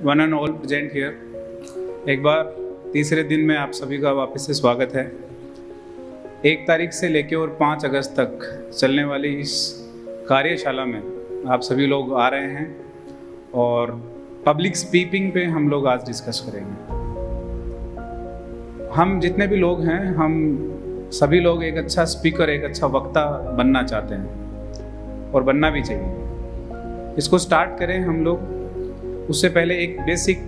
One and all present here. एक बार तीसरे दिन में आप सभी का वापस से स्वागत है। 1 तारीख से लेकर और 5 अगस्त तक चलने वाली इस कार्यशाला में आप सभी लोग आ रहे हैं और पब्लिक स्पीकिंग पे हम लोग आज डिस्कस करेंगे। हम जितने भी लोग हैं, हम सभी लोग एक अच्छा स्पीकर, एक अच्छा वक्ता बनना चाहते हैं और बनना भी चाहिए। इसको स्टार्ट करें हम लोग। उससे पहले एक बेसिक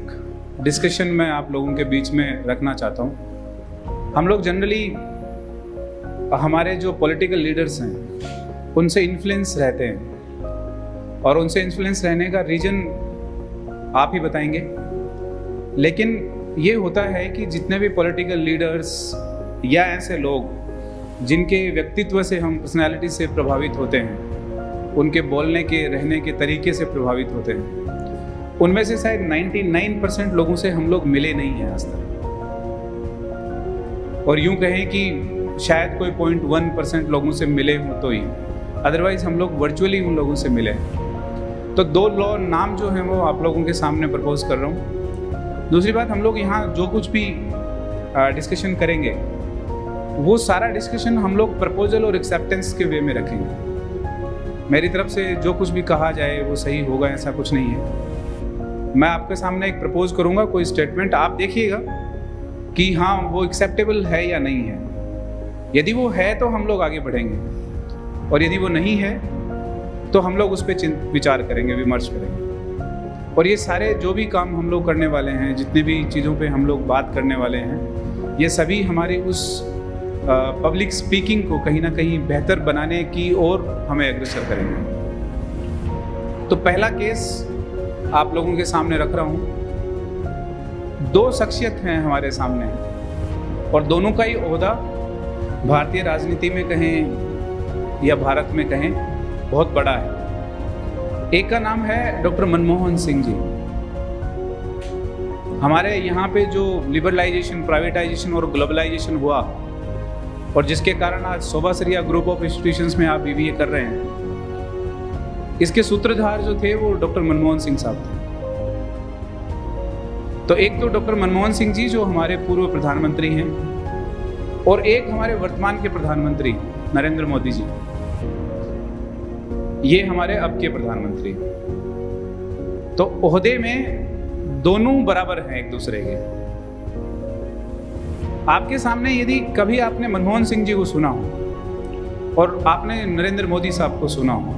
डिस्कशन मैं आप लोगों के बीच में रखना चाहता हूँ। हम लोग जनरली हमारे जो पॉलिटिकल लीडर्स हैं उनसे इन्फ्लुएंस रहते हैं और उनसे इन्फ्लुएंस रहने का रीज़न आप ही बताएंगे। लेकिन ये होता है कि जितने भी पॉलिटिकल लीडर्स या ऐसे लोग जिनके व्यक्तित्व से हम पर्सनैलिटी से प्रभावित होते हैं, उनके बोलने के रहने के तरीके से प्रभावित होते हैं, उनमें से शायद 99% लोगों से हम लोग मिले नहीं हैं आज तक। और यूं कहें कि शायद कोई 0.1% लोगों से मिले हो तो ही, अदरवाइज हम लोग वर्चुअली उन लोगों से मिले। तो 2 नाम जो हैं वो आप लोगों के सामने प्रपोज कर रहा हूँ। दूसरी बात, हम लोग यहाँ जो कुछ भी डिस्कशन करेंगे वो सारा डिस्कशन हम लोग प्रपोजल और एक्सेप्टेंस के वे में रखेंगे। मेरी तरफ से जो कुछ भी कहा जाए वो सही होगा ऐसा कुछ नहीं है। मैं आपके सामने एक प्रपोज करूंगा, कोई स्टेटमेंट, आप देखिएगा कि हाँ वो एक्सेप्टेबल है या नहीं है। यदि वो है तो हम लोग आगे बढ़ेंगे और यदि वो नहीं है तो हम लोग उस पर विचार करेंगे, विमर्श करेंगे। और ये सारे जो भी काम हम लोग करने वाले हैं, जितने भी चीज़ों पे हम लोग बात करने वाले हैं, ये सभी हमारी उस पब्लिक स्पीकिंग को कहीं ना कहीं बेहतर बनाने की ओर हमें अग्रसर करेंगे। तो पहला केस आप लोगों के सामने रख रहा हूँ। 2 शख्सियत हैं हमारे सामने और दोनों का ही ओहदा भारतीय राजनीति में कहें या भारत में कहें बहुत बड़ा है। एक का नाम है डॉक्टर मनमोहन सिंह जी। हमारे यहाँ पे जो लिबरलाइजेशन, प्राइवेटाइजेशन और ग्लोबलाइजेशन हुआ और जिसके कारण आज शोभासरिया ग्रुप ऑफ इंस्टीट्यूशंस में आप BBA कर रहे हैं, इसके सूत्रधार जो थे वो डॉक्टर मनमोहन सिंह साहब थे। तो एक तो डॉक्टर मनमोहन सिंह जी जो हमारे पूर्व प्रधानमंत्री हैं और एक हमारे वर्तमान के प्रधानमंत्री नरेंद्र मोदी जी, ये हमारे अब के प्रधानमंत्री। तो ओहदे में दोनों बराबर हैं एक दूसरे के। आपके सामने यदि कभी आपने मनमोहन सिंह जी को सुना हो और आपने नरेंद्र मोदी साहब को सुना हो,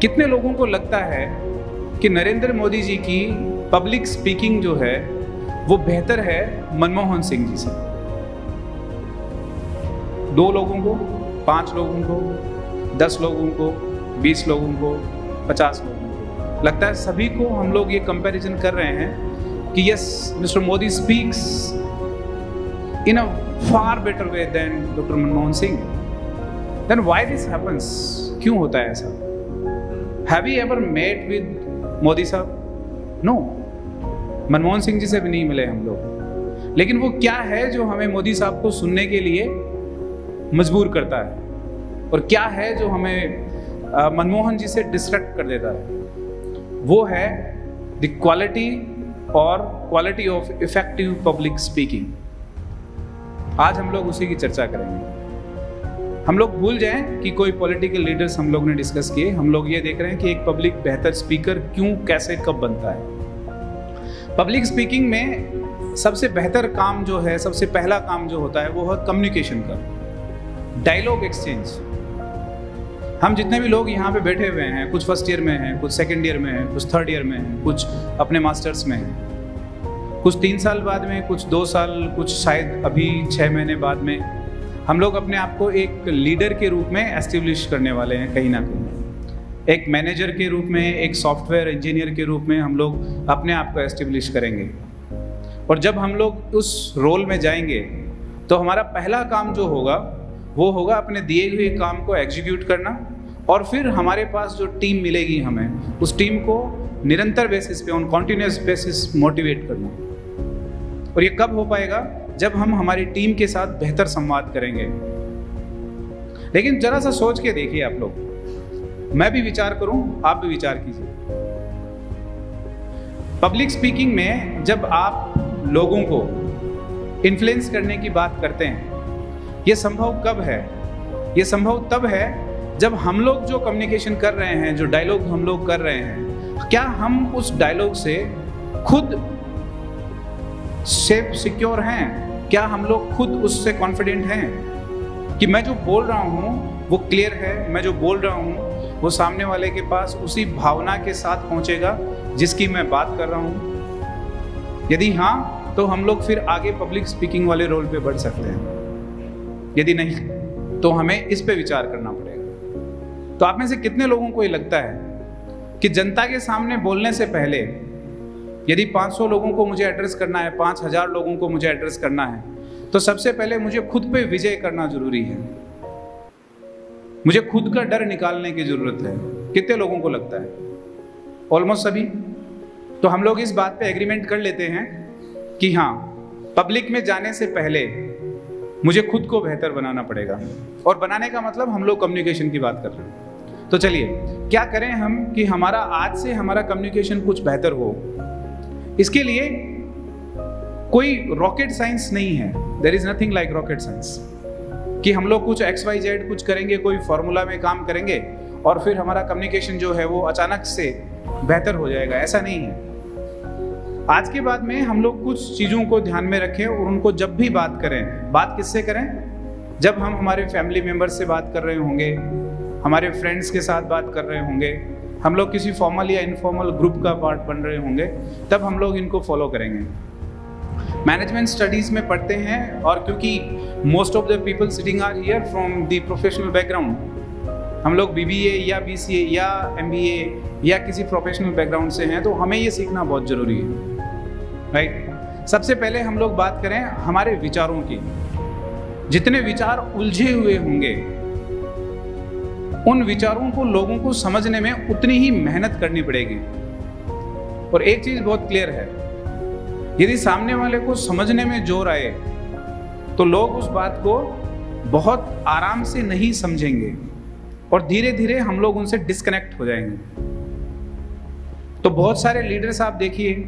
कितने लोगों को लगता है कि नरेंद्र मोदी जी की पब्लिक स्पीकिंग जो है वो बेहतर है मनमोहन सिंह जी से? 2 लोगों को, 5 लोगों को, 10 लोगों को, 20 लोगों को, 50 लोगों को लगता है? सभी को हम लोग ये कंपैरिजन कर रहे हैं कि yes, Mister Modi speaks in a far better way than Doctor Manmohan Singh. Then why this happens? क्यों होता है ऐसा? Have you ever met with Modi साहब? No, मनमोहन सिंह जी से भी नहीं मिले हम लोग। लेकिन वो क्या है जो हमें मोदी साहब को सुनने के लिए मजबूर करता है और क्या है जो हमें मनमोहन जी से डिस्ट्रैक्ट कर देता है? वो है the quality of effective public speaking. आज हम लोग उसी की चर्चा करेंगे। हम लोग भूल जाएं कि कोई पॉलिटिकल लीडर्स हम लोग ने डिस्कस किए। हम लोग ये देख रहे हैं कि एक पब्लिक बेहतर स्पीकर क्यों, कैसे, कब बनता है। पब्लिक स्पीकिंग में सबसे बेहतर काम जो है, सबसे पहला काम जो होता है वो है कम्युनिकेशन का, डायलॉग एक्सचेंज। हम जितने भी लोग यहाँ पे बैठे हुए हैं, कुछ फर्स्ट ईयर में हैं, कुछ सेकेंड ईयर में हैं, कुछ थर्ड ईयर में हैं, कुछ अपने मास्टर्स में हैं, कुछ 3 साल बाद में, कुछ 2 साल, कुछ शायद अभी 6 महीने बाद में हम लोग अपने आप को एक लीडर के रूप में एस्टेब्लिश करने वाले हैं। कहीं ना कहीं एक मैनेजर के रूप में, एक सॉफ्टवेयर इंजीनियर के रूप में हम लोग अपने आप को एस्टेब्लिश करेंगे। और जब हम लोग उस रोल में जाएंगे तो हमारा पहला काम जो होगा वो होगा अपने दिए हुए काम को एग्जीक्यूट करना और फिर हमारे पास जो टीम मिलेगी हमें, उस टीम को निरंतर बेसिस पे, ऑन कॉन्टिन्यूस बेसिस मोटिवेट करना। और ये कब हो पाएगा? जब हम हमारी टीम के साथ बेहतर संवाद करेंगे। लेकिन जरा सा सोच के देखिए आप लोग, मैं भी विचार करूं, आप भी विचार कीजिए। पब्लिक स्पीकिंग में जब आप लोगों को इन्फ्लुएंस करने की बात करते हैं, ये संभव कब है? ये संभव तब है जब हम लोग जो कम्युनिकेशन कर रहे हैं, जो डायलॉग हम लोग कर रहे हैं, क्या हम उस डायलॉग से खुद सेफ सिक्योर हैं? क्या हम लोग खुद उससे कॉन्फिडेंट हैं कि मैं जो बोल रहा हूँ वो क्लियर है, मैं जो बोल रहा हूँ वो सामने वाले के पास उसी भावना के साथ पहुँचेगा जिसकी मैं बात कर रहा हूँ? यदि हाँ, तो हम लोग फिर आगे पब्लिक स्पीकिंग वाले रोल पे बढ़ सकते हैं। यदि नहीं, तो हमें इस पे विचार करना पड़ेगा। तो आप में से कितने लोगों को ये लगता है कि जनता के सामने बोलने से पहले यदि 500 लोगों को मुझे एड्रेस करना है, 5000 लोगों को मुझे एड्रेस करना है, तो सबसे पहले मुझे खुद पे विजय करना जरूरी है। मुझे खुद का डर निकालने की जरूरत है। कितने लोगों को लगता है? ऑलमोस्ट सभी। तो हम लोग इस बात पे एग्रीमेंट कर लेते हैं कि हाँ, पब्लिक में जाने से पहले मुझे खुद को बेहतर बनाना पड़ेगा। और बनाने का मतलब हम लोग कम्युनिकेशन की बात कर रहे हैं। तो चलिए, क्या करें हम कि हमारा आज से हमारा कम्युनिकेशन कुछ बेहतर हो। इसके लिए कोई रॉकेट साइंस नहीं है। There is nothing like rocket science कि हम लोग कुछ XYZ कुछ करेंगे, कोई फॉर्मूला में काम करेंगे और फिर हमारा कम्युनिकेशन जो है वो अचानक से बेहतर हो जाएगा। ऐसा नहीं है। आज के बाद में हम लोग कुछ चीज़ों को ध्यान में रखें और उनको जब भी बात करें, बात किससे करें? जब हम हमारे फैमिली मेम्बर्स से बात कर रहे होंगे, हमारे फ्रेंड्स के साथ बात कर रहे होंगे, हम लोग किसी फॉर्मल या इनफॉर्मल ग्रुप का पार्ट बन रहे होंगे, तब हम लोग इनको फॉलो करेंगे। मैनेजमेंट स्टडीज़ में पढ़ते हैं, और क्योंकि most of the people sitting are here from the professional background, हम लोग BBA या BCA या MBA या किसी प्रोफेशनल बैकग्राउंड से हैं, तो हमें ये सीखना बहुत ज़रूरी है, राइट। सबसे पहले हम लोग बात करें हमारे विचारों की। जितने विचार उलझे हुए होंगे, उन विचारों को लोगों को समझने में उतनी ही मेहनत करनी पड़ेगी। और एक चीज बहुत क्लियर है, यदि सामने वाले को समझने में जोर आए तो लोग उस बात को बहुत आराम से नहीं समझेंगे और धीरे धीरे हम लोग उनसे डिस्कनेक्ट हो जाएंगे। तो बहुत सारे लीडर्स आप देखिए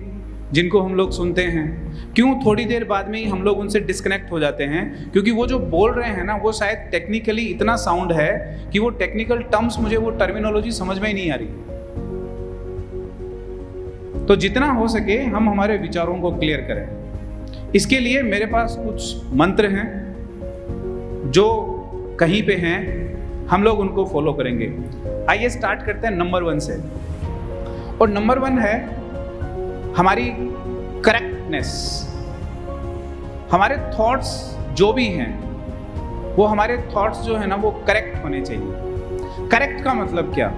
जिनको हम लोग सुनते हैं, क्यों थोड़ी देर बाद में ही हम लोग उनसे डिस्कनेक्ट हो जाते हैं? क्योंकि वो जो बोल रहे हैं ना, वो शायद टेक्निकली इतना साउंड है कि वो टेक्निकल टर्म्स, मुझे वो टर्मिनोलॉजी समझ में ही नहीं आ रही। तो जितना हो सके हम हमारे विचारों को क्लियर करें। इसके लिए मेरे पास कुछ मंत्र हैं जो कहीं पे हैं, हम लोग उनको फॉलो करेंगे। आइए स्टार्ट करते हैं नंबर 1 से। और नंबर 1 है हमारी करेक्टनेस। हमारे थॉट्स जो भी हैं, वो हमारे थॉट्स जो है ना, वो करेक्ट होने चाहिए। करेक्ट का मतलब क्या?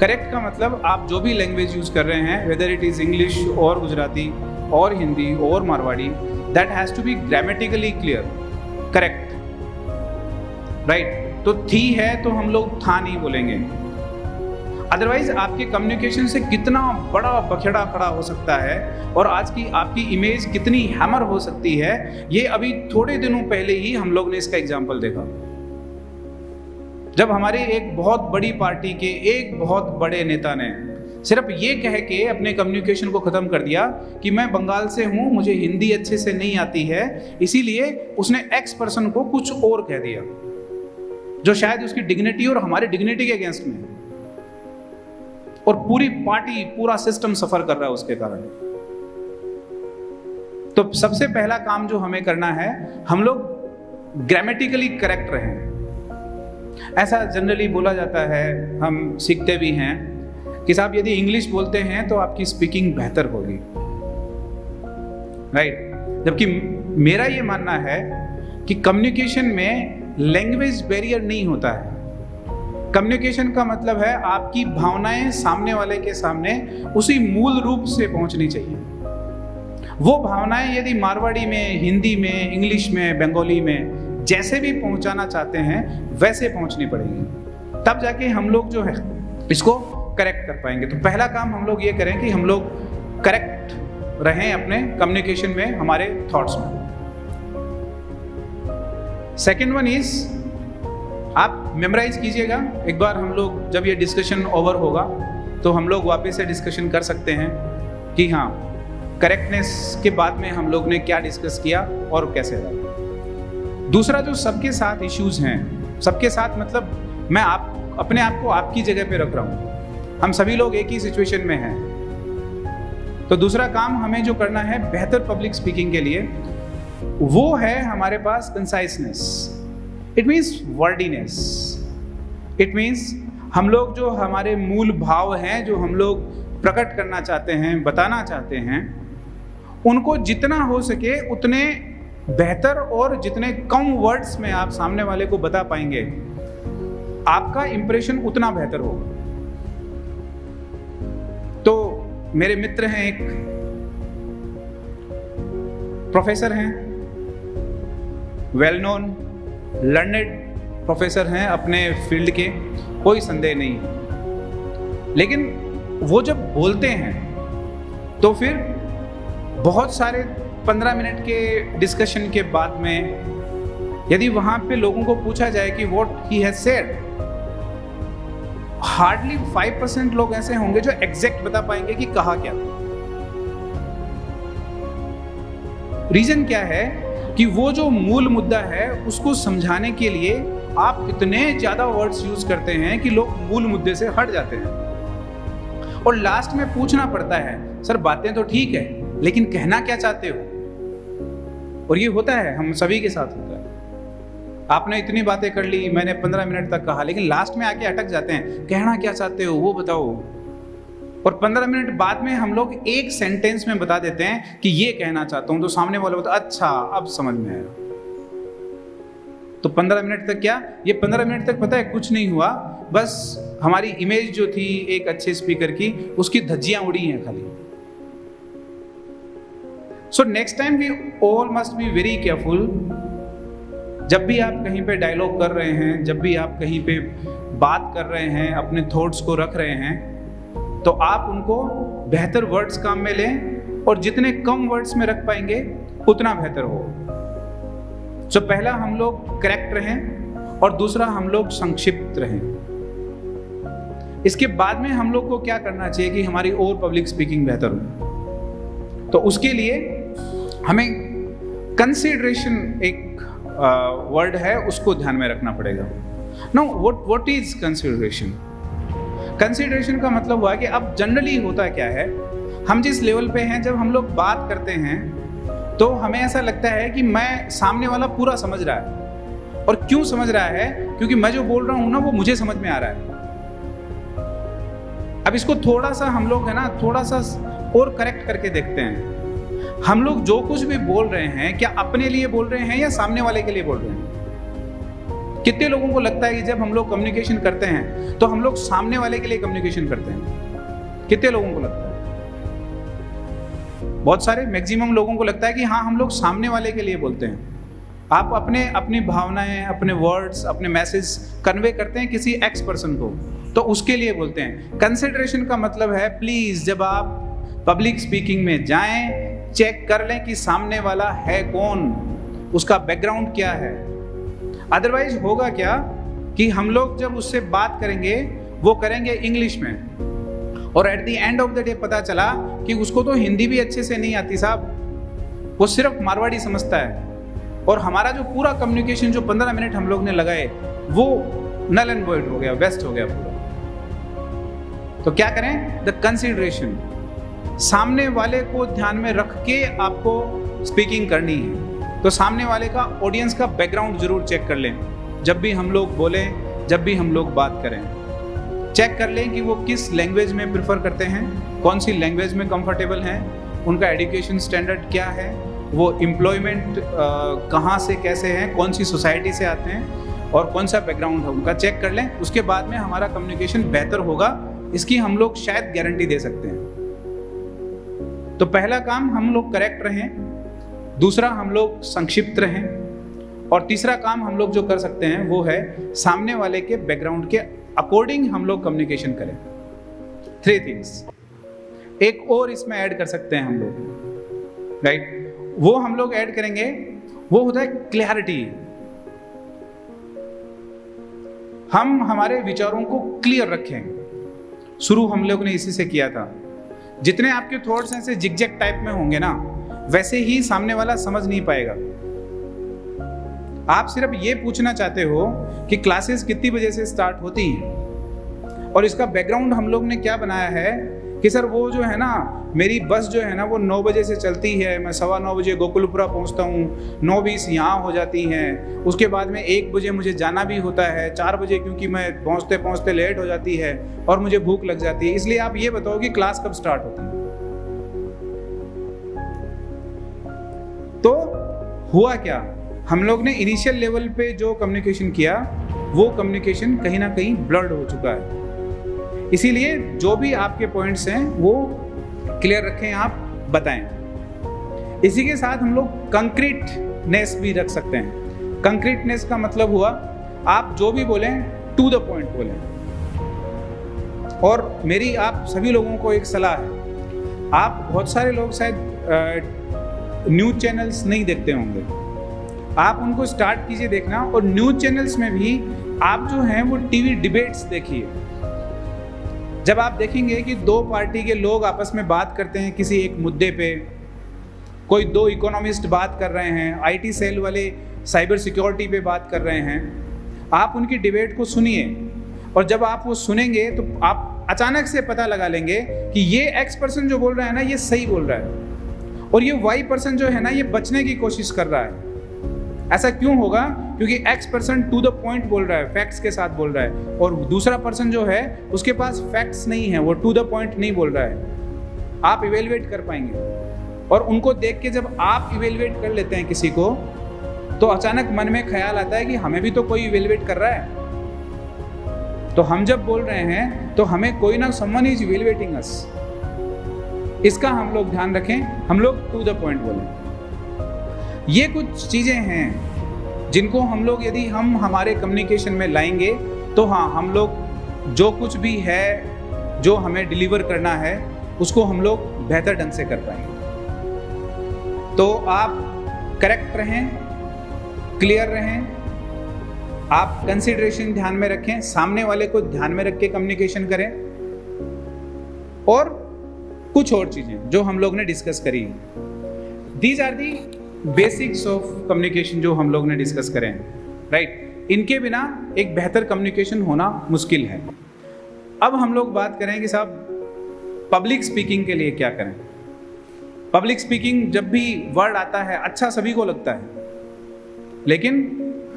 करेक्ट का मतलब आप जो भी लैंग्वेज यूज कर रहे हैं, वेदर इट इज इंग्लिश और गुजराती और हिंदी और Marwari, that has to be grammatically clear, correct, right. तो थी है तो हम लोग था नहीं बोलेंगे। अदरवाइज आपके कम्युनिकेशन से कितना बड़ा बखेड़ा खड़ा हो सकता है और आज की आपकी इमेज कितनी हैमर हो सकती है, ये अभी थोड़े दिनों पहले ही हम लोग ने इसका एग्जाम्पल देखा। जब हमारे एक बहुत बड़ी पार्टी के एक बहुत बड़े नेता ने सिर्फ ये कह के अपने कम्युनिकेशन को खत्म कर दिया कि मैं बंगाल से हूं, मुझे हिंदी अच्छे से नहीं आती है, इसीलिए उसने X पर्सन को कुछ और कह दिया जो शायद उसकी डिग्निटी और हमारी डिग्निटी के अगेंस्ट में है, और पूरी पार्टी, पूरा सिस्टम सफर कर रहा है उसके कारण। तो सबसे पहला काम जो हमें करना है, हम लोग ग्रामेटिकली करेक्ट रहें। ऐसा जनरली बोला जाता है, हम सीखते भी हैं कि साहब यदि इंग्लिश बोलते हैं तो आपकी स्पीकिंग बेहतर होगी, राइट। जबकि मेरा ये मानना है कि कम्युनिकेशन में लैंग्वेज बैरियर नहीं होता है। कम्युनिकेशन का मतलब है आपकी भावनाएं सामने वाले के सामने उसी मूल रूप से पहुंचनी चाहिए। वो भावनाएं यदि मारवाड़ी में, हिंदी में, इंग्लिश में, बंगाली में जैसे भी पहुंचाना चाहते हैं वैसे पहुंचनी पड़ेगी, तब जाके हम लोग जो है इसको करेक्ट कर पाएंगे। तो पहला काम हम लोग ये करें कि हम लोग करेक्ट रहें अपने कम्युनिकेशन में, हमारे थॉट्स में। सेकेंड वन इज, आप मेमोराइज कीजिएगा। एक बार हम लोग जब ये डिस्कशन ओवर होगा तो हम लोग वापस से डिस्कशन कर सकते हैं। कि हाँ, करेक्टनेस के बाद में हम लोग ने क्या डिस्कस किया और कैसे रहा। दूसरा, जो सबके साथ इश्यूज हैं, सबके साथ मतलब मैं अपने आप को आपकी जगह पे रख रहा हूँ, हम सभी लोग एक ही सिचुएशन में हैं। तो दूसरा काम हमें जो करना है बेहतर पब्लिक स्पीकिंग के लिए, वो है हमारे पास conciseness. It means wordiness. It means हम लोग जो हमारे मूल भाव हैं, जो हम लोग प्रकट करना चाहते हैं, बताना चाहते हैं, उनको जितना हो सके उतने बेहतर और जितने कम वर्ड्स में आप सामने वाले को बता पाएंगे, आपका इंप्रेशन उतना बेहतर होगा। तो मेरे मित्र हैं, एक प्रोफेसर हैं, वेल नोन लर्नेड प्रोफेसर हैं अपने फील्ड के, कोई संदेह नहीं है। लेकिन वो जब बोलते हैं तो फिर बहुत सारे 15 मिनट के डिस्कशन के बाद में यदि वहां पे लोगों को पूछा जाए कि what he has said, hardly 5% लोग ऐसे होंगे जो एग्जैक्ट बता पाएंगे कि कहा क्या। रीजन क्या है कि वो जो मूल मुद्दा है उसको समझाने के लिए आप इतने ज्यादा वर्ड्स यूज करते हैं कि लोग मूल मुद्दे से हट जाते हैं और लास्ट में पूछना पड़ता है, सर बातें तो ठीक है लेकिन कहना क्या चाहते हो। और ये होता है, हम सभी के साथ होता है। आपने इतनी बातें कर ली, मैंने 15 मिनट तक कहा, लेकिन लास्ट में आके अटक जाते हैं, कहना क्या चाहते हो वो बताओ। और 15 मिनट बाद में हम लोग एक सेंटेंस में बता देते हैं कि ये कहना चाहता हूं, तो सामने वाला बोलता अच्छा अब समझ में आया। तो 15 मिनट तक क्या, ये 15 मिनट तक पता है कुछ नहीं हुआ, बस हमारी इमेज जो थी एक अच्छे स्पीकर की, उसकी धज्जियां उड़ी हैं खाली। So next time we all must be very careful. जब भी आप कहीं पे डायलॉग कर रहे हैं, जब भी आप कहीं पे बात कर रहे हैं, अपने थॉट्स को रख रहे हैं, तो आप उनको बेहतर वर्ड्स काम में लें और जितने कम वर्ड्स में रख पाएंगे उतना बेहतर हो। तो पहला हम लोग करेक्ट रहें और दूसरा हम लोग संक्षिप्त रहें। इसके बाद में हम लोग को क्या करना चाहिए कि हमारी और पब्लिक स्पीकिंग बेहतर हो। तो उसके लिए हमें कंसिडरेशन एक वर्ड है, उसको ध्यान में रखना पड़ेगा। Now what is consideration? Consideration का मतलब हुआ कि अब जनरली होता क्या है, हम जिस लेवल पे हैं, जब हम लोग बात करते हैं तो हमें ऐसा लगता है कि मैं सामने वाला पूरा समझ रहा है। और क्यों समझ रहा है? क्योंकि मैं जो बोल रहा हूं ना वो मुझे समझ में आ रहा है। अब इसको थोड़ा सा हम लोग है ना, थोड़ा सा और करेक्ट करके देखते हैं। हम लोग जो कुछ भी बोल रहे हैं, क्या अपने लिए बोल रहे हैं या सामने वाले के लिए बोल रहे हैं? कितने लोगों को लगता है कि जब हम लोग कम्युनिकेशन करते हैं तो हम लोग सामने वाले के लिए कम्युनिकेशन करते हैं? कितने लोगों को लगता है? बहुत सारे, मैक्सिमम लोगों को लगता है कि हाँ हम लोग सामने वाले के लिए बोलते हैं। आप अपनी भावनाएं, अपने वर्ड्स, अपने मैसेज कन्वे करते हैं किसी एक्स पर्सन को, तो उसके लिए बोलते हैं। कंसिडरेशन का मतलब है प्लीज जब आप पब्लिक स्पीकिंग में जाएं, चेक कर लें कि सामने वाला है कौन, उसका बैकग्राउंड क्या है। अदरवाइज होगा क्या कि हम लोग जब उससे बात करेंगे वो करेंगे इंग्लिश में, और at the end of the day पता चला कि उसको तो हिंदी भी अच्छे से नहीं आती साहब, वो सिर्फ मारवाड़ी समझता है। और हमारा जो पूरा कम्युनिकेशन जो 15 मिनट हम लोग ने लगाए वो नल एंड वॉइड हो गया, वेस्ट हो गया पूरा। तो क्या करें? द कंसिडरेशन, सामने वाले को ध्यान में रख के आपको स्पीकिंग करनी है। तो सामने वाले का, ऑडियंस का बैकग्राउंड जरूर चेक कर लें जब भी हम लोग बोलें, जब भी हम लोग बात करें। चेक कर लें कि वो किस लैंग्वेज में प्रेफर करते हैं, कौन सी लैंग्वेज में कंफर्टेबल हैं, उनका एजुकेशन स्टैंडर्ड क्या है, वो एम्प्लॉयमेंट कहाँ से कैसे हैं, कौन सी सोसाइटी से आते हैं और कौन सा बैकग्राउंड है उनका, चेक कर लें। उसके बाद में हमारा कम्युनिकेशन बेहतर होगा, इसकी हम लोग शायद गारंटी दे सकते हैं। तो पहला काम हम लोग करेक्ट रहें, दूसरा हम लोग संक्षिप्त रहें, और तीसरा काम हम लोग जो कर सकते हैं वो है सामने वाले के बैकग्राउंड के अकॉर्डिंग हम लोग कम्युनिकेशन करें। 3 थिंग्स। एक और इसमें ऐड कर सकते हैं हम लोग, राइट? वो हम लोग ऐड करेंगे, वो होता है क्लैरिटी। हम हमारे विचारों को क्लियर रखें। शुरू हम लोग ने इसी से किया था जितने आपके थॉट्स ऐसे जिगजैग टाइप में होंगे ना, वैसे ही सामने वाला समझ नहीं पाएगा। आप सिर्फ ये पूछना चाहते हो कि क्लासेस कितनी बजे से स्टार्ट होती हैं, और इसका बैकग्राउंड हम लोग ने क्या बनाया है कि सर वो जो है ना, मेरी बस जो है ना वो 9 बजे से चलती है, मैं 9:15 बजे गोकुलपुरा पहुंचता हूँ, 9:20 यहाँ हो जाती हैं, उसके बाद में 1 बजे मुझे जाना भी होता है, 4 बजे क्योंकि मैं पहुँचते पहुँचते लेट हो जाती है और मुझे भूख लग जाती है। इसलिए आप ये बताओ कि क्लास कब स्टार्ट होती है। तो हुआ क्या, हम लोग ने इनिशियल लेवल पे जो कम्युनिकेशन किया वो कम्युनिकेशन कहीं ना कहीं ब्लर्ड हो चुका है। इसीलिए जो भी आपके पॉइंट्स हैं वो क्लियर रखें, आप बताएं। इसी के साथ हम लोग कंक्रीटनेस भी रख सकते हैं। कंक्रीटनेस का मतलब हुआ आप जो भी बोलें टू द पॉइंट बोलें। और मेरी आप सभी लोगों को एक सलाह है, आप बहुत सारे लोग शायद न्यूज़ चैनल्स नहीं देखते होंगे, आप उनको स्टार्ट कीजिए देखना। और न्यूज़ चैनल्स में भी आप जो हैं वो टीवी डिबेट्स देखिए। जब आप देखेंगे कि 2 पार्टी के लोग आपस में बात करते हैं किसी एक मुद्दे पे, कोई 2 इकोनॉमिस्ट बात कर रहे हैं, आईटी सेल वाले साइबर सिक्योरिटी पे बात कर रहे हैं, आप उनकी डिबेट को सुनिए। और जब आप वो सुनेंगे तो आप अचानक से पता लगा लेंगे कि ये एक्स पर्सन जो बोल रहा है ना, ये सही बोल रहा है, और ये वाई पर्सन जो है ना, ये बचने की कोशिश कर रहा है। ऐसा क्यों होगा? क्योंकि X person to the point बोल रहा है, फैक्ट्स के साथ बोल रहा है, और दूसरा पर्सन जो है उसके पास फैक्ट्स नहीं है, वो टू द पॉइंट नहीं बोल रहा है। आप इवेलुएट कर पाएंगे, और उनको देख के जब आप इवेलुएट कर लेते हैं किसी को, तो अचानक मन में ख्याल आता है कि हमें भी तो कोई इवेलुएट कर रहा है। तो हम जब बोल रहे हैं तो हमें कोई ना समवन इज इवेलुएटिंग अस, इसका हम लोग ध्यान रखें, हम लोग टू द पॉइंट बोलें। ये कुछ चीजें हैं जिनको हम लोग यदि हम हमारे कम्युनिकेशन में लाएंगे तो हाँ, हम लोग जो कुछ भी है जो हमें डिलीवर करना है उसको हम लोग बेहतर ढंग से कर पाएंगे। तो आप करेक्ट रहें, क्लियर रहें, आप कंसिडरेशन ध्यान में रखें, सामने वाले को ध्यान में रख के कम्युनिकेशन करें, और कुछ और चीजें जो हम लोग ने डिस्कस करी। These are the basics of communication जो हम लोग ने डिस्कस करें, राइट। इनके बिना एक बेहतर कम्युनिकेशन होना मुश्किल है। अब हम लोग बात करें कि साहब पब्लिक स्पीकिंग के लिए क्या करें। पब्लिक स्पीकिंग जब भी वर्ड आता है अच्छा सभी को लगता है, लेकिन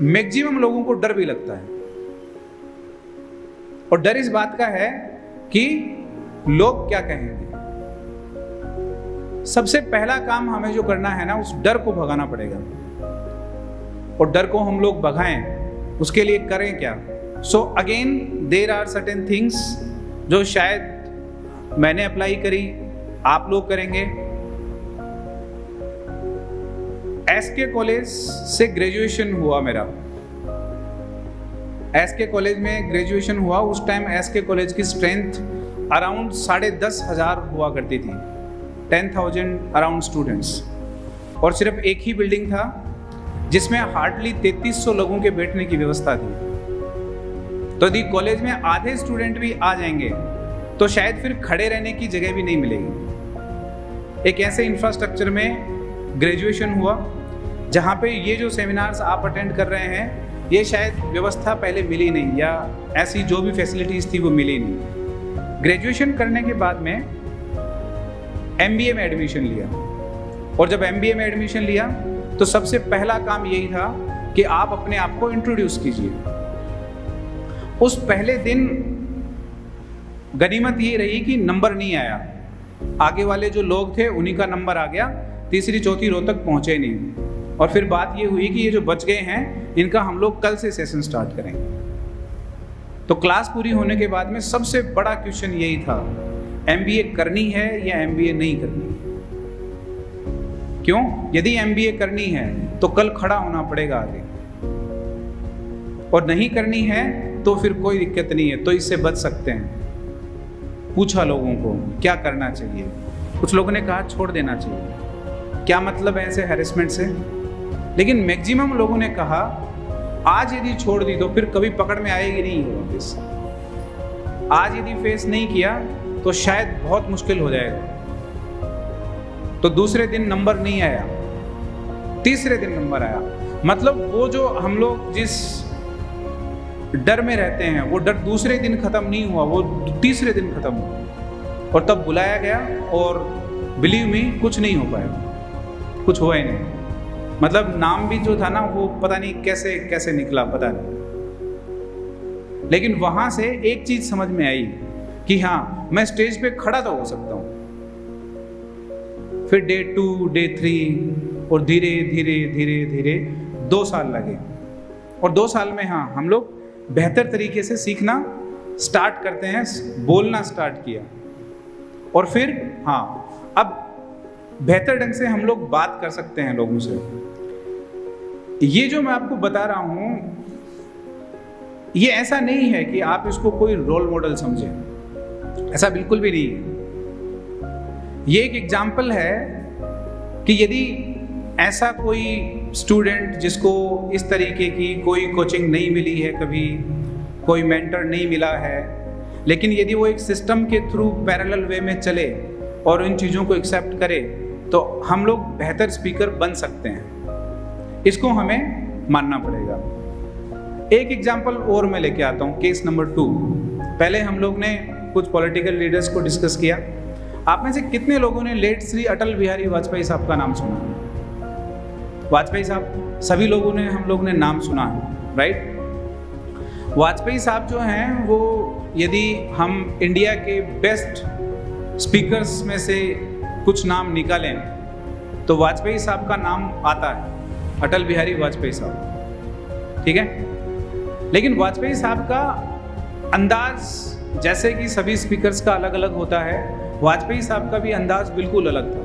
मैक्सिमम लोगों को डर भी लगता है। और डर इस बात का है कि लोग क्या कहेंगे। सबसे पहला काम हमें जो करना है ना, उस डर को भगाना पड़ेगा। और डर को हम लोग भगाएं, उसके लिए करें क्या? So again there are certain things जो शायद मैंने अप्लाई करी, आप लोग करेंगे। एसके कॉलेज से ग्रेजुएशन हुआ मेरा, एसके कॉलेज में ग्रेजुएशन हुआ। उस टाइम एसके कॉलेज की स्ट्रेंथ अराउंड 10,500 हुआ करती थी, 10,000 अराउंड स्टूडेंट्स, और सिर्फ एक ही बिल्डिंग था जिसमें हार्डली 3300 लोगों के बैठने की व्यवस्था थी। तो यदि कॉलेज में आधे स्टूडेंट भी आ जाएंगे तो शायद फिर खड़े रहने की जगह भी नहीं मिलेगी। एक ऐसे इंफ्रास्ट्रक्चर में ग्रेजुएशन हुआ जहाँ पे ये जो सेमिनार्स आप अटेंड कर रहे हैं, ये शायद व्यवस्था पहले मिली नहीं, या ऐसी जो भी फैसिलिटीज़ थी वो मिली नहीं। ग्रेजुएशन करने के बाद में MBA में एडमिशन लिया, और जब MBA में एडमिशन लिया तो सबसे पहला काम यही था कि आप अपने आप को इंट्रोड्यूस कीजिए। उस पहले दिन गनीमत ये रही कि नंबर नहीं आया, आगे वाले जो लोग थे उन्हीं का नंबर आ गया, तीसरी चौथी रो तक पहुंचे नहीं। और फिर बात ये हुई कि ये जो बच गए हैं इनका हम लोग कल से सेशन स्टार्ट करेंगे। तो क्लास पूरी होने के बाद में सबसे बड़ा क्वेश्चन यही था, MBA करनी है या MBA नहीं करनी है। क्यों? यदि MBA करनी है तो कल खड़ा होना पड़ेगा आगे, और नहीं करनी है तो फिर कोई दिक्कत नहीं है, तो इससे बच सकते हैं। पूछा लोगों को क्या करना चाहिए, कुछ लोगों ने कहा छोड़ देना चाहिए। क्या मतलब है ऐसे हैरेसमेंट से? लेकिन मैक्सिमम लोगों ने कहा आज यदि छोड़ दी तो फिर कभी पकड़ में आएगी नहीं वापस। आज यदि फेस नहीं किया तो शायद बहुत मुश्किल हो जाएगा। तो दूसरे दिन नंबर नहीं आया, तीसरे दिन नंबर आया। मतलब वो जो हम लोग जिस डर में रहते हैं वो डर दूसरे दिन खत्म नहीं हुआ, वो तीसरे दिन खत्म हुआ और तब बुलाया गया और बिलीव मी कुछ नहीं हो पाया, कुछ हुआ ही नहीं। मतलब नाम भी जो था ना वो पता नहीं कैसे कैसे निकला, पता नहीं। लेकिन वहां से एक चीज समझ में आई कि हाँ मैं स्टेज पे खड़ा तो हो सकता हूं। फिर डे 2, डे 3 और धीरे धीरे धीरे धीरे 2 साल लगे और 2 साल में हाँ हम लोग बेहतर तरीके से सीखना स्टार्ट करते हैं, बोलना स्टार्ट किया और फिर हाँ अब बेहतर ढंग से हम लोग बात कर सकते हैं लोगों से। ये जो मैं आपको बता रहा हूं ये ऐसा नहीं है कि आप इसको कोई रोल मॉडल समझें, ऐसा बिल्कुल भी नहीं है। ये एक एग्जाम्पल है कि यदि ऐसा कोई स्टूडेंट जिसको इस तरीके की कोई कोचिंग नहीं मिली है, कभी कोई मेंटर नहीं मिला है, लेकिन यदि वो एक सिस्टम के थ्रू पैरेलल वे में चले और इन चीज़ों को एक्सेप्ट करे तो हम लोग बेहतर स्पीकर बन सकते हैं। इसको हमें मानना पड़ेगा। एक एग्जाम्पल और मैं लेके आता हूँ, केस नंबर 2। पहले हम लोग ने कुछ पॉलिटिकल लीडर्स को डिस्कस किया। आप में से कितने लोगों ने लेट श्री अटल बिहारी वाजपेयी साहब का नाम सुना? वाजपेयी साहब सभी लोगों ने, हम लोग ने नाम सुना है, राइट। वाजपेयी साहब जो हैं वो यदि हम इंडिया के बेस्ट स्पीकर्स में से कुछ नाम निकालें तो वाजपेयी साहब का नाम आता है, अटल बिहारी वाजपेयी साहब, ठीक है। लेकिन वाजपेयी साहब का अंदाज जैसे कि सभी स्पीकर्स का अलग अलग होता है, वाजपेयी साहब का भी अंदाज बिल्कुल अलग था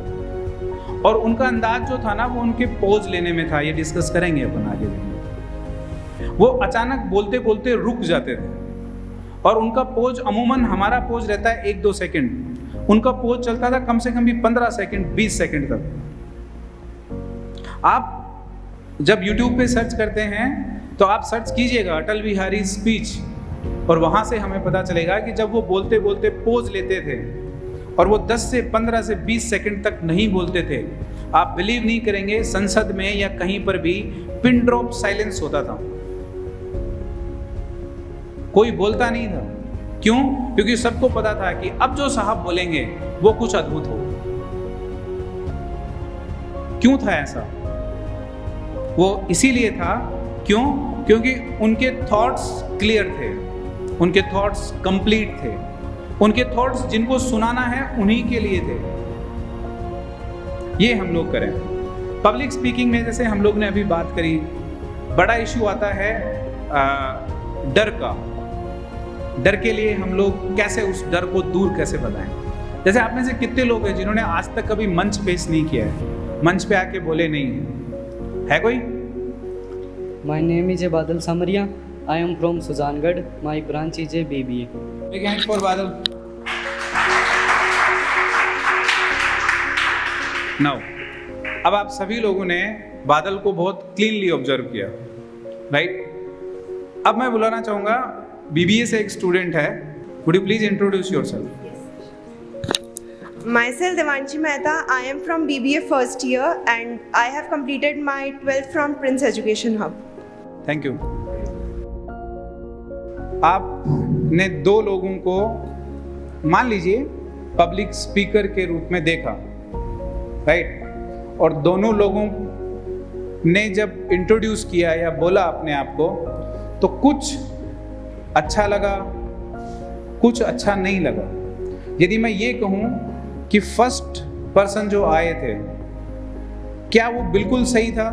और उनका अंदाज जो था ना वो उनके पोज लेने में था। ये डिस्कस करेंगे अपन आगे। वो अचानक बोलते बोलते रुक जाते थे और उनका पोज अमूमन हमारा पोज रहता है 1-2 सेकंड, उनका पोज चलता था कम से कम भी 15 सेकंड 20 सेकंड तक। आप जब YouTube पे सर्च करते हैं तो आप सर्च कीजिएगा अटल बिहारी स्पीच और वहां से हमें पता चलेगा कि जब वो बोलते बोलते पोज लेते थे और वो 10 से 15 से 20 सेकंड तक नहीं बोलते थे, आप बिलीव नहीं करेंगे संसद में या कहीं पर भी पिन ड्रॉप साइलेंस होता था, कोई बोलता नहीं था। क्यों? क्योंकि सबको पता था कि अब जो साहब बोलेंगे वो कुछ अद्भुत हो। क्यों था ऐसा? वो इसीलिए था, क्यों? क्योंकि उनके थॉट्स क्लियर थे, उनके थॉट्स कंप्लीट थे, उनके थॉट्स जिनको सुनाना है उन्हीं के लिए थे। ये हम लोग करें। पब्लिक स्पीकिंग में जैसे हम लोग ने अभी बात करी, बड़ा इशू आता है डर का। डर के लिए हम लोग कैसे उस डर को दूर कैसे बताएं। जैसे आप में से कितने लोग हैं जिन्होंने आज तक कभी मंच फेस नहीं किया है, मंच पे आके बोले नहीं है कोई? My name is Badal Samaria. I am from Sujangarh. My branch is a BBA. Big hand for Badal. Now, अब आप सभी लोगों ने बादल को बहुत क्लीनली ऑब्जर्व किया, राइट? अब मैं बुलाना चाहूंगा BBA से एक स्टूडेंट है। Would you please introduce yourself? Myself Devanshi Mehta. I am from BBA first year and I have completed my 12th from Prince Education Hub. Thank you. आपने 2 लोगों को मान लीजिए पब्लिक स्पीकर के रूप में देखा, राइट? और दोनों लोगों ने जब इंट्रोड्यूस किया या बोला अपने आप को तो कुछ अच्छा लगा, कुछ अच्छा नहीं लगा। यदि मैं ये कहूं कि फर्स्ट पर्सन जो आए थे क्या वो बिल्कुल सही था,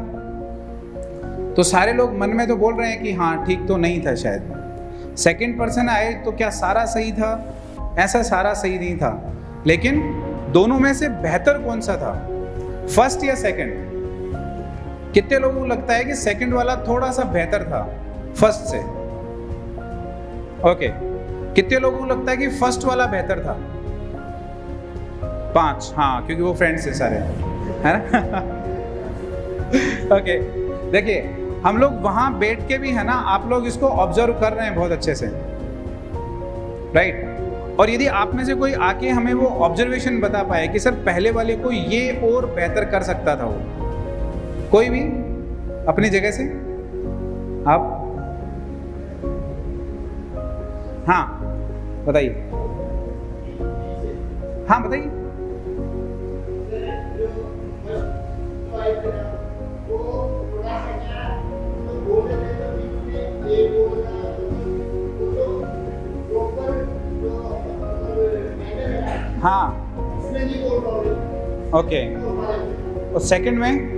तो सारे लोग मन में तो बोल रहे हैं कि हाँ ठीक तो नहीं था शायद। सेकंड पर्सन आए तो क्या सारा सही था? ऐसा सारा सही नहीं था, लेकिन दोनों में से बेहतर कौन सा था, फर्स्ट या सेकंड? कितने लोगों को लगता है कि सेकंड वाला थोड़ा सा बेहतर था फर्स्ट से? ओके। कितने लोगों को लगता है कि फर्स्ट वाला बेहतर था? 5, हाँ, क्योंकि वो फ्रेंड्स है सारे, है ना? ओके, देखिए हम लोग वहां बैठ के भी है ना, आप लोग इसको ऑब्जर्व कर रहे हैं बहुत अच्छे से, राइट? और यदि आप में से कोई आके हमें वो ऑब्जर्वेशन बता पाए कि सर पहले वाले को ये और बेहतर कर सकता था, वो कोई भी अपनी जगह से आप, हाँ बताइए, हाँ बताइए। हाँ ओके, और सेकंड में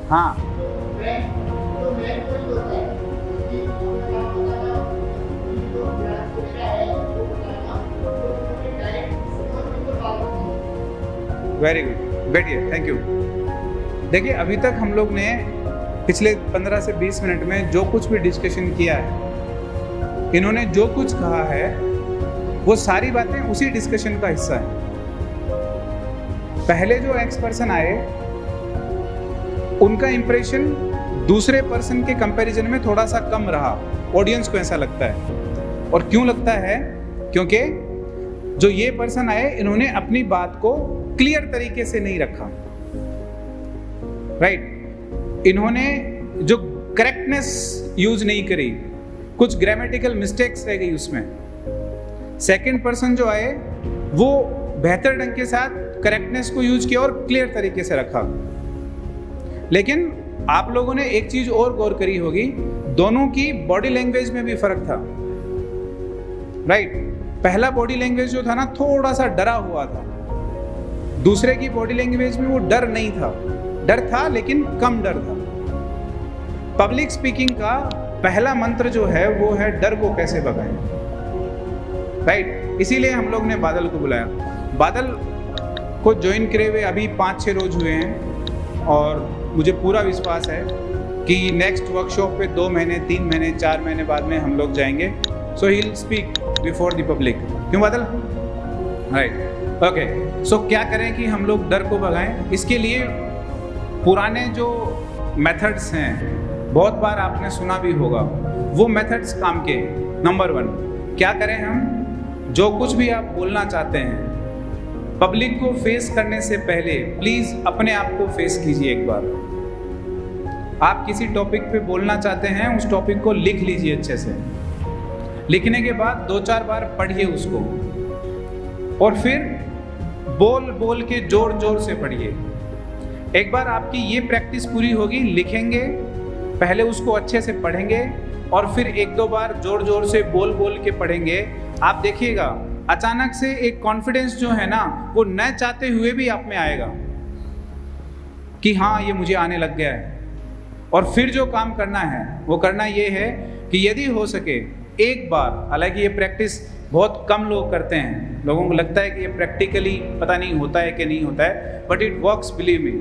हाँ वेरी गुड, बैठिए, थैंक यू। देखिए अभी तक हम लोग ने पिछले 15 से 20 मिनट में जो कुछ भी डिस्कशन किया है, इन्होंने जो कुछ कहा है वो सारी बातें उसी डिस्कशन का हिस्सा है। पहले जो एक्स पर्सन आए उनका इंप्रेशन दूसरे पर्सन के कंपैरिजन में थोड़ा सा कम रहा, ऑडियंस को ऐसा लगता है। और क्यों लगता है? क्योंकि जो ये पर्सन आए इन्होंने अपनी बात को क्लियर तरीके से नहीं रखा, राइट। इन्होंने जो करेक्टनेस यूज नहीं करी, कुछ ग्रामेटिकल मिस्टेक्स रह गई उसमें। सेकंड पर्सन जो आए वो बेहतर ढंग के साथ करेक्टनेस को यूज किया और क्लियर तरीके से रखा। लेकिन आप लोगों ने एक चीज और गौर करी होगी, दोनों की बॉडी लैंग्वेज में भी फर्क था, राइट। पहला बॉडी लैंग्वेज जो था ना थोड़ा सा डरा हुआ था, दूसरे की बॉडी लैंग्वेज में वो डर नहीं था, डर था लेकिन कम डर था। पब्लिक स्पीकिंग का पहला मंत्र जो है वो है डर को कैसे भगाएं, राइट। इसीलिए हम लोग ने बादल को बुलाया। बादल को ज्वाइन करे हुए अभी 5-6 रोज हुए हैं और मुझे पूरा विश्वास है कि नेक्स्ट वर्कशॉप पे 2 महीने, 3 महीने, 4 महीने बाद में हम लोग जाएंगे। So he will speak before the public. क्यों बादल? Right, okay. सो क्या करें कि हम लोग डर को भगाएं? इसके लिए पुराने जो मेथड्स हैं, बहुत बार आपने सुना भी होगा, वो मेथड्स काम के। नंबर 1 क्या करें हम? जो कुछ भी आप बोलना चाहते हैं पब्लिक को फेस करने से पहले प्लीज अपने आप को फेस कीजिए एक बार। आप किसी टॉपिक पे बोलना चाहते हैं, उस टॉपिक को लिख लीजिए अच्छे से। लिखने के बाद 2-4 बार पढ़िए उसको और फिर बोल बोल के जोर जोर से पढ़िए। एक बार आपकी ये प्रैक्टिस पूरी होगी, लिखेंगे, पहले उसको अच्छे से पढ़ेंगे और फिर 1-2 बार जोर जोर से बोल बोल के पढ़ेंगे। आप देखिएगा अचानक से एक कॉन्फिडेंस जो है ना वो न चाहते हुए भी आप में आएगा कि हाँ ये मुझे आने लग गया है। और फिर जो काम करना है वो करना ये है कि यदि हो सके एक बार, हालांकि ये प्रैक्टिस बहुत कम लोग करते हैं, लोगों को लगता है कि ये प्रैक्टिकली पता नहीं होता है कि नहीं होता है, but it works, believe me.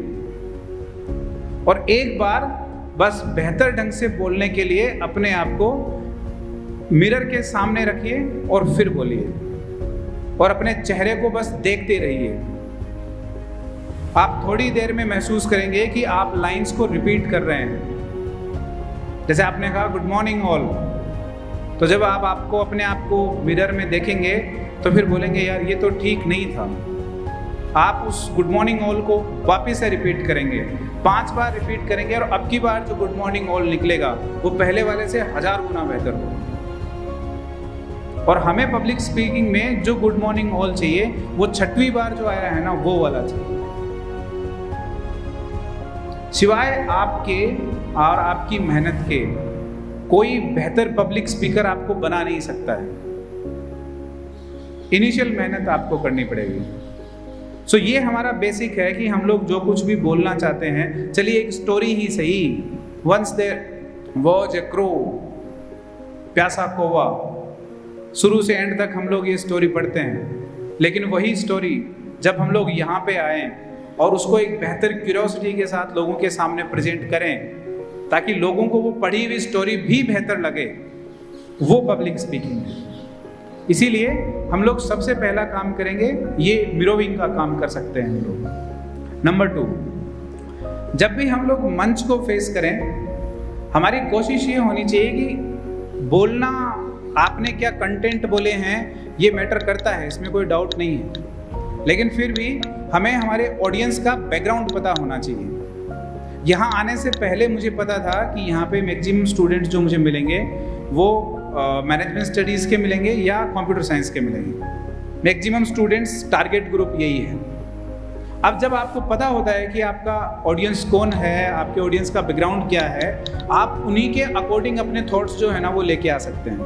और एक बार बस बेहतर ढंग से बोलने के लिए अपने आप को मिरर के सामने रखिए और फिर बोलिए और अपने चेहरे को बस देखते रहिए। आप थोड़ी देर में महसूस करेंगे कि आप लाइंस को रिपीट कर रहे हैं। जैसे आपने कहा गुड मॉर्निंग ऑल, तो जब आप आपको अपने आप को मिरर में देखेंगे तो फिर बोलेंगे यार ये तो ठीक नहीं था। आप उस गुड मॉर्निंग ऑल को वापस से रिपीट करेंगे, 5 बार रिपीट करेंगे और अब की बार जो गुड मॉर्निंग ऑल निकलेगा वो पहले वाले से 1000 गुना बेहतर होगा। और हमें पब्लिक स्पीकिंग में जो गुड मॉर्निंग ऑल चाहिए वो 6वीं बार जो आया है ना वो वाला चाहिए। सिवाय आपके और आपकी मेहनत के कोई बेहतर पब्लिक स्पीकर आपको बना नहीं सकता है। इनिशियल मेहनत आपको करनी पड़ेगी। सो ये हमारा बेसिक है कि हम लोग जो कुछ भी बोलना चाहते हैं, चलिए एक स्टोरी ही सही। Once there was a crow, प्यासा कौवा, शुरू से एंड तक हम लोग ये स्टोरी पढ़ते हैं। लेकिन वही स्टोरी जब हम लोग यहाँ पे आए और उसको एक बेहतर क्यूरियोसिटी के साथ लोगों के सामने प्रेजेंट करें ताकि लोगों को वो पढ़ी हुई स्टोरी भी बेहतर लगे, वो पब्लिक स्पीकिंग है। इसीलिए हम लोग सबसे पहला काम करेंगे, ये मिररिंग का काम कर सकते हैं हम लोग। नंबर 2, जब भी हम लोग मंच को फेस करें हमारी कोशिश ये होनी चाहिए कि बोलना, आपने क्या कंटेंट बोले हैं ये मैटर करता है, इसमें कोई डाउट नहीं है, लेकिन फिर भी हमें हमारे ऑडियंस का बैकग्राउंड पता होना चाहिए। यहाँ आने से पहले मुझे पता था कि यहाँ पे मैक्सिमम स्टूडेंट्स जो मुझे मिलेंगे वो मैनेजमेंट स्टडीज़ के मिलेंगे या कंप्यूटर साइंस के मिलेंगे। मैक्सिमम स्टूडेंट्स टारगेट ग्रुप यही है। अब जब आपको पता होता है कि आपका ऑडियंस कौन है, आपके ऑडियंस का बैकग्राउंड क्या है, आप उन्हीं के अकॉर्डिंग अपने थॉट्स जो है ना वो लेके आ सकते हैं।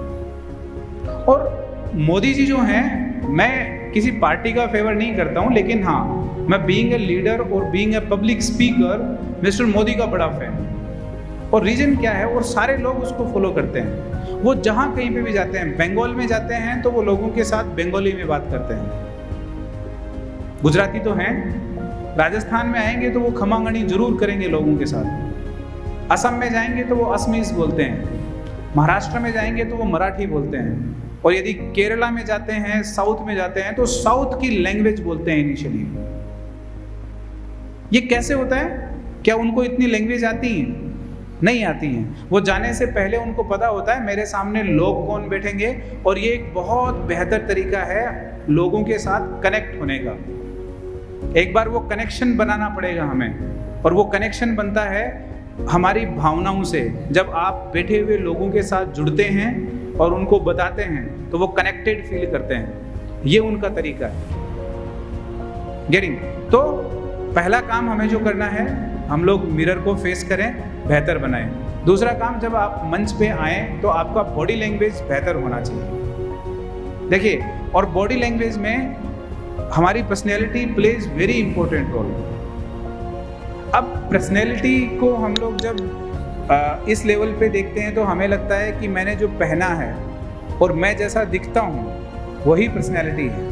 और मोदी जी जो हैं, मैं किसी पार्टी का फेवर नहीं करता हूँ, लेकिन हाँ, मैं बीइंग ए लीडर और being a public speaker mister Modi का बड़ा फैन हूँ। और रीजन क्या है, और सारे लोग उसको फॉलो करते हैं। वो जहाँ कहीं पे भी जाते हैं, बंगाल में जाते हैं तो वो लोगों के साथ बंगाली में बात करते हैं, गुजराती तो हैं, राजस्थान में आएंगे तो वो खमांगणी जरूर करेंगे लोगों के साथ, असम में जाएंगे तो वो असमीज बोलते हैं, महाराष्ट्र में जाएंगे तो वो मराठी बोलते हैं, और यदि केरला में जाते हैं, साउथ में जाते हैं तो साउथ की लैंग्वेज बोलते हैं इनिशियली। ये कैसे होता है? क्या उनको इतनी लैंग्वेज आती है? नहीं आती हैं। वो जाने से पहले उनको पता होता है मेरे सामने लोग कौन बैठेंगे, और ये एक बहुत बेहतर तरीका है लोगों के साथ कनेक्ट होने का। एक बार वो कनेक्शन बनाना पड़ेगा हमें, और वो कनेक्शन बनता है हमारी भावनाओं से। जब आप बैठे हुए लोगों के साथ जुड़ते हैं और उनको बताते हैं तो वो कनेक्टेड फील करते हैं। ये उनका तरीका है। गेटिंग? तो पहला काम हमें जो करना है, हम लोग मिरर को फेस करें, बेहतर बनाएं। दूसरा काम, जब आप मंच पे आएँ तो आपका बॉडी लैंग्वेज बेहतर होना चाहिए। देखिए, और बॉडी लैंग्वेज में हमारी personality plays very important role. अब पर्सनैलिटी को हम लोग जब इस लेवल पे देखते हैं तो हमें लगता है कि मैंने जो पहना है और मैं जैसा दिखता हूँ वही पर्सनैलिटी है,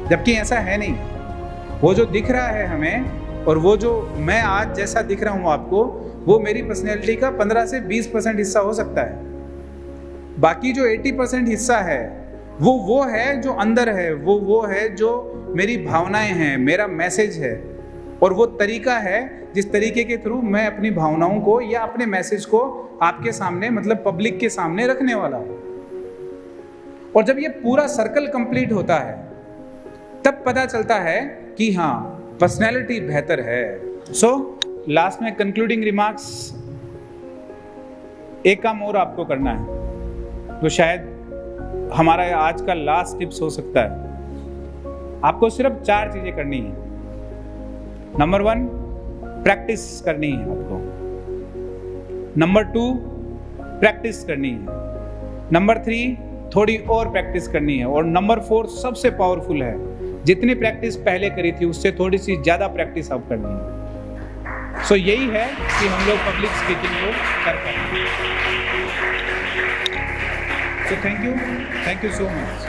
जबकि ऐसा है नहीं। वो जो दिख रहा है हमें और वो जो मैं आज जैसा दिख रहा हूँ आपको, वो मेरी पर्सनैलिटी का 15 से 20% हिस्सा हो सकता है। बाकी जो 80% हिस्सा है वो है जो अंदर है, वो है जो मेरी भावनाएं हैं, मेरा मैसेज है, और वो तरीका है जिस तरीके के थ्रू मैं अपनी भावनाओं को या अपने मैसेज को आपके सामने, मतलब पब्लिक के सामने रखने वाला हूँ। और जब ये पूरा सर्कल कंप्लीट होता है तब पता चलता है कि हाँ, पर्सनैलिटी बेहतर है। सो लास्ट में कंक्लूडिंग रिमार्क्स, एक काम और आपको करना है तो शायद हमारा आज का लास्ट टिप्स हो सकता है। आपको सिर्फ 4 चीजें करनी है। नंबर 1, प्रैक्टिस करनी है आपको। नंबर 2, प्रैक्टिस करनी है। नंबर 3, थोड़ी और प्रैक्टिस करनी है। और नंबर 4 सबसे पावरफुल है, जितनी प्रैक्टिस पहले करी थी उससे थोड़ी सी ज्यादा प्रैक्टिस अब करनी है। सो यही है कि हम लोग पब्लिक स्पीकिंग को कर पाएंगे। So thank you so much.